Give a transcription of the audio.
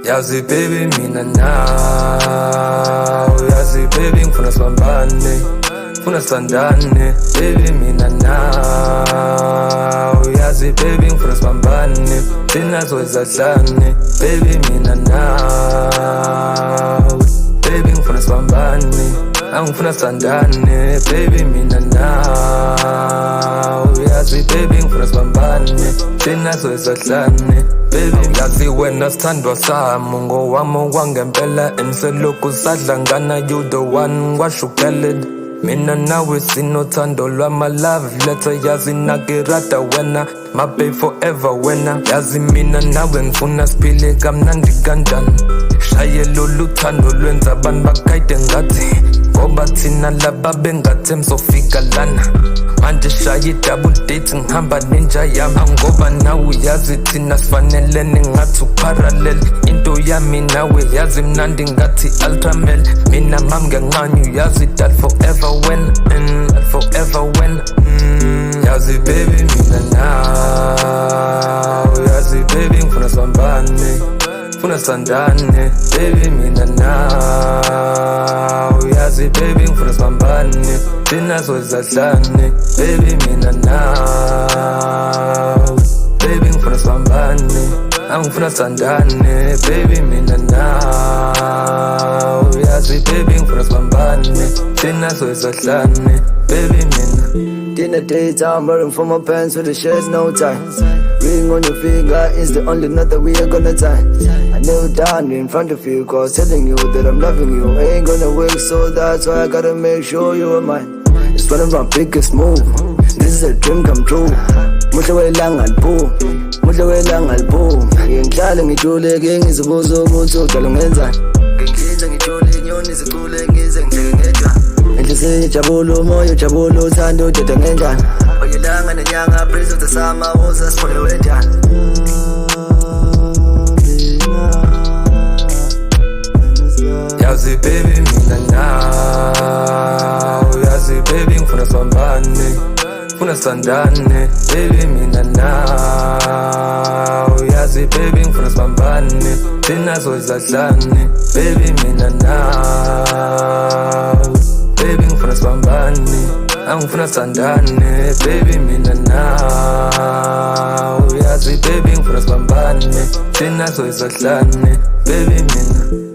Yazi baby mina now, yazi baby ngifuna sibambane, ngifuna sandane, baby mina now, yazi baby ngifuna sibambane, thina zozahlane, baby mina now, baby ngifuna sibambane, angifuna sandane, baby mina now, yazi baby ngifuna sibambane, thina zozahlane. Baby ngazi wena sithandwa sami ngowami wangempela eniselokhu sadlangana you the one kwashukeled mina nawe sinothando lwama love letter yazi nakirada wena my babe forever wena yazi mina nawe ngifuna siphile kamnandi kanjani shaye lolu thando lwenza abantu bakayide ngathi ngoba thina laba bengathi sofika lana manje shaye double date ngihamba ninja yami ngoba nawe yazi thina sifanelene ngathi parallel into yami nawe yazi mnandi ngathi ultramel mina mam ngenqanyu yazi that forever when yazi baby mina now yazi baby ngifuna sibambane ngifuna sandane baby mina now yazi baby ngifuna sibambane thina zozahlane baby mina now baby ngifuna sibambane angifuna sandane baby mina now yazi baby ngifuna sibambane thina zozahlane baby mina. Dinner dates, I'm wearing for my pants with the shirts, no tie. Ring on your finger is the only knot that we are gonna tie. I kneel down in front of you, cause telling you that I'm loving you ain't gonna work, so that's why I gotta make sure you are mine. It's one of our biggest move. This is a dream come true. Muhle welanga liphuma, muhle welanga liphuma. Ngihlale ngijuleke ngizibuza ukuthi udala ngenzani. Ngingidla ngijule inyoni zicule ngize ngidleke ngedwa. Enhliziyo ijabula umoya ujabula uthanda udada ngenjani. Oyilanga nenyanga praise of the summer woza sifole wenjani. Yazi baby mina now, yazi baby ngifuna sibambane, ngifuna sandane, baby mina now, yazi baby ngifuna sibambane, thina zozahlane, baby mina now, baby ngifuna sibambane, angifuna sandane, baby mina now, yazi baby ngifuna sibambane, thina zozahlane, baby mina.